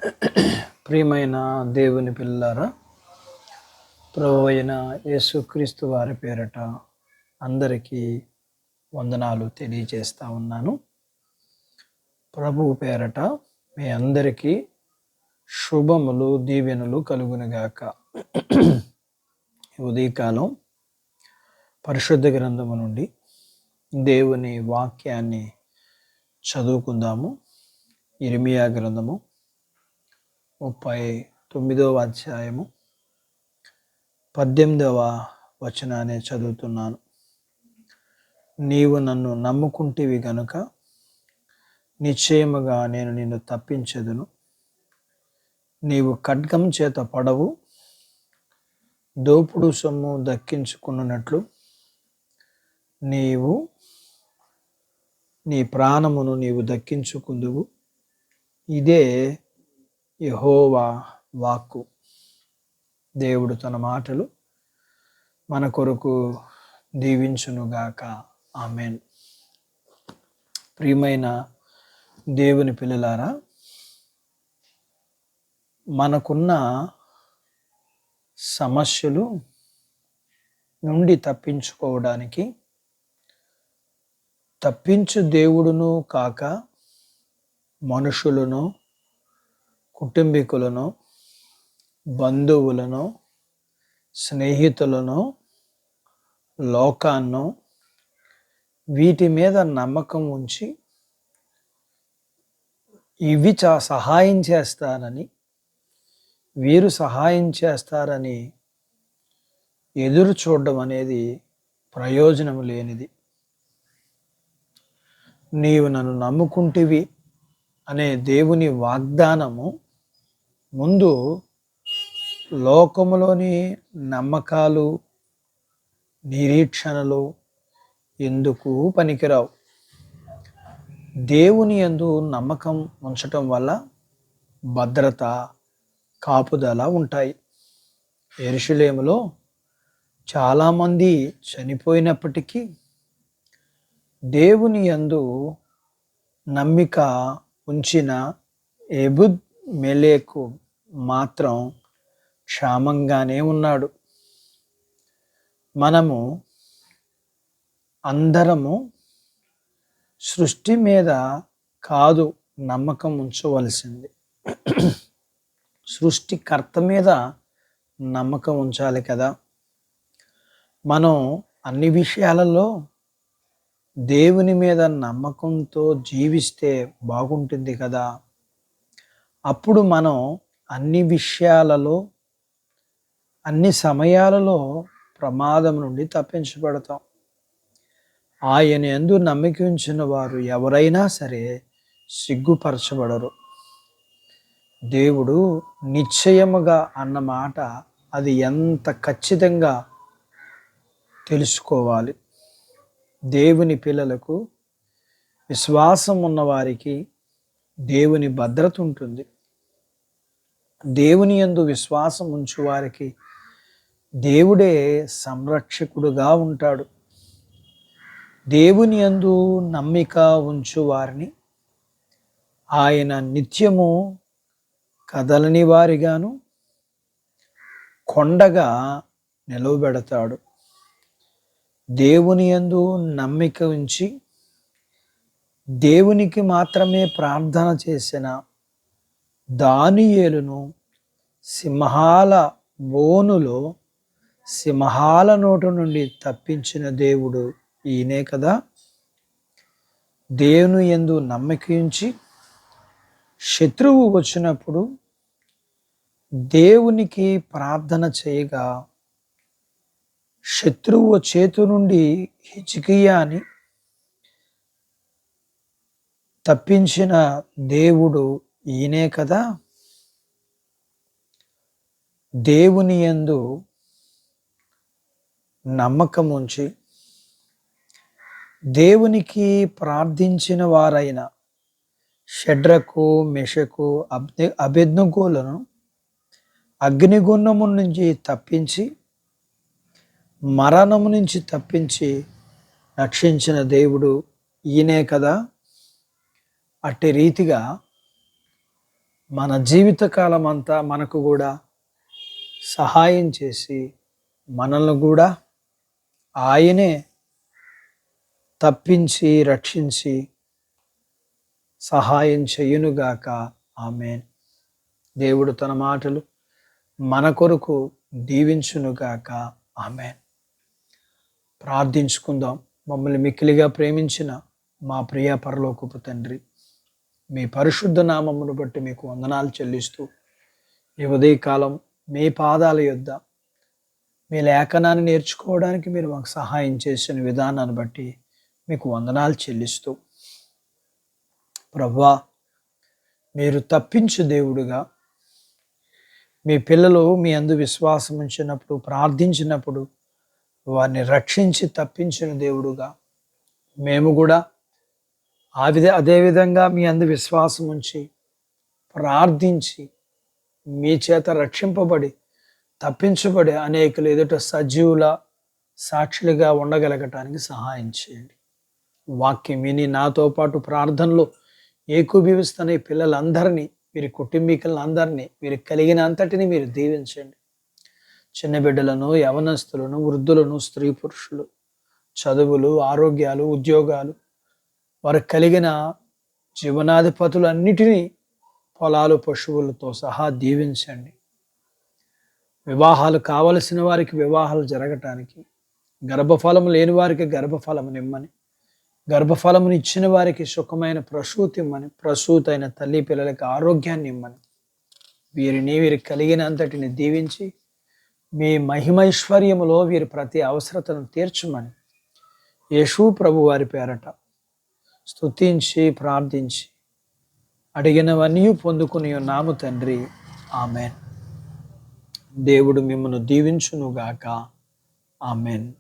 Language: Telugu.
ప్రియమైన దేవుని పిల్లలారా, ప్రభువైన అయిన యేసుక్రీస్తు వారి పేరట అందరికీ వందనాలు తెలియజేస్తా ఉన్నాను. ప్రభువు పేరట మీ అందరికీ శుభములు, దీవెనలు కలుగునుగాక. ఉదయకాలం పరిశుద్ధ గ్రంథము నుండి దేవుని వాక్యాన్ని చదువుకుందాము. ఇర్మియా గ్రంథము 39వ అధ్యాయము 18వ వచనాన్ని చదువుతున్నాను. నీవు నన్ను నమ్ముకుంటివి గనుక నిశ్చయముగా నేను నిన్ను తప్పించెదను. నీవు ఖడ్గం చేత పడవు, దోపుడు సొమ్ము దక్కించుకున్నట్లు నీవు నీ ప్రాణమును నీవు దక్కించుకుందువు. ఇదే యెహోవా వాక్కు. దేవుడు తన మాటలు మన కొరకు దీవించునుగాక. ఆమేన్. ప్రియమైన దేవుని పిల్లలారా, మనకున్న సమస్యలు నుండి తప్పించుకోవడానికి తప్పించు దేవుడును కాక మనుషులను, కుటుంబీకులను, బంధువులను, స్నేహితులను, లోకాన్ని వీటి మీద నమ్మకం ఉంచి ఇవి సహాయం చేస్తారని, వీరు సహాయం చేస్తారని ఎదురు చూడడం అనేది ప్రయోజనం లేనిది. నీవు నన్ను నమ్ముకుంటివి అనే దేవుని వాగ్దానము ముందు లోకములోని నమ్మకాలు, నిరీక్షణలు ఎందుకు పనికిరావు. దేవుని యందు నమ్మకం ఉంచటం వల్ల భద్రత, కాపుదల ఉంటాయి. యెరూషలేములో చాలామంది చనిపోయినప్పటికీ దేవుని యందు నమ్మిక ఉంచిన ఎబుద్ మెలెకు మాత్రం క్షేమంగానే ఉన్నాడు. మనము అందరము సృష్టి మీద కాదు నమ్మకం ఉంచవలసింది, సృష్టికర్త మీద నమ్మకం ఉంచాలి కదా. మనం అన్ని విషయాలలో దేవుని మీద నమ్మకంతో జీవిస్తే బాగుంటుంది కదా. అప్పుడు మనం అన్ని విషయాలలో, అన్ని సమయాలలో ప్రమాదం నుండి తప్పించబడతాం. ఆయన యందు నమ్మిక ఉంచిన వారు ఎవరైనా సరే సిగ్గుపరచబడరు. దేవుడు నిశ్చయముగా అన్న మాట అది ఎంత ఖచ్చితంగా తెలుసుకోవాలి. దేవుని పిల్లలకు, విశ్వాసం ఉన్నవారికి దేవుని భద్రత ఉంటుంది. దేవుని యందు విశ్వాసం ఉంచు వారికి దేవుడే సంరక్షకుడుగా ఉంటాడు. దేవుని యందు నమ్మిక ఉంచు వారిని ఆయన నిత్యము కదలని వారిగాను, కొండగా నిలవబెడతాడు. దేవుని యందు నమ్మిక ఉంచి దేవునికి మాత్రమే ప్రార్థన చేసిన దానియేలును సింహాల బోనులో సింహాల నోటు నుండి తప్పించిన దేవుడు ఈయనే కదా. దేవుని యందు నమ్మిక ఉంచి శత్రువు వచ్చినప్పుడు దేవునికి ప్రార్థన చేయగా శత్రువు చేతు నుండి హిజ్కియాని తప్పించిన దేవుడు ఈయనే కదా. దేవుని యందు నమ్మకం ఉంచి దేవునికి ప్రార్థించిన వారైన షడ్రకు, మెషకు, అబేద్నెగోలను అగ్నిగుండము నుంచి తప్పించి, మరణము నుంచి తప్పించి రక్షించిన దేవుడు ఈయనే కదా. అట్టి రీతిగా మన జీవితకాలం అంతా మనకు కూడా సహాయం చేసి మనల్ని కూడా ఆయనే తప్పించి రక్షించి సహాయం చేయునుగాక. ఆమేన్. దేవుడు తన మాటలు మన కొరకు దీవించునుగాక. ఆమేన్. ప్రార్థించుకుందాం. మమ్మల్ని మిక్కిలిగా ప్రేమించిన మా ప్రియ పరలోకపు తండ్రి, మీ పరిశుద్ధ నామమును బట్టి మీకు వందనాలు చెల్లిస్తూ ఈ ఉదయకాలం మీ పాదాల యొద్ద మీ లేఖనాన్ని నేర్చుకోవడానికి మీరు మాకు సహాయం చేసిన విధానాన్ని బట్టి మీకు వందనాలు చెల్లిస్తూ, ప్రభువా, మీరు తప్పించు దేవుడుగా, మీ పిల్లలు మీ అందు విశ్వాసం ఉంచినప్పుడు ప్రార్థించినప్పుడు వారిని రక్షించి తప్పించిన దేవుడుగా, మేము కూడా అదేవిధంగా మీ అందు విశ్వాసం ఉంచి ప్రార్థించి మీ చేత రక్షింపబడి తప్పించబడి అనేకులు ఎదుట సజీవుల సాక్షులుగా ఉండగలగటానికి సహాయం చేయండి. వాక్యం విని నాతో పాటు ప్రార్థనలో ఏకీభవిస్తున్న పిల్లలందరినీ, వీరి కుటుంబీకులందరినీ, వీరికి కలిగిన అంతటిని మీరు దీవించండి. చిన్న బిడ్డలను, యవనస్తులను, వృద్ధులను, స్త్రీ పురుషులు, చదువులు, ఆరోగ్యాలు, ఉద్యోగాలు, వారికి కలిగిన జీవనాధిపతులన్నిటినీ, పొలాలు, పశువులతో సహా దీవించండి. వివాహాలు కావలసిన వారికి వివాహాలు జరగటానికి, గర్భఫలము లేని వారికి గర్భఫలమునిమ్మని, గర్భఫలముని ఇచ్చిన వారికి సుఖమైన ప్రసూతి ఇమ్మని, ప్రసూతి అయిన తల్లి పిల్లలకి ఆరోగ్యాన్ని ఇమ్మని, వీరికి కలిగిన అంతటిని దీవించి మీ మహిమైశ్వర్యములో వీరి ప్రతి అవసరతను తీర్చమని యేసు ప్రభు వారి పేరట స్తుతించి ప్రార్థించి అడిగినవన్నీ పొందుకుని ఉన్నాము తండ్రి. ఆమెన్. దేవుడు మిమ్మల్ని దీవించునుగాక. ఆమెన్.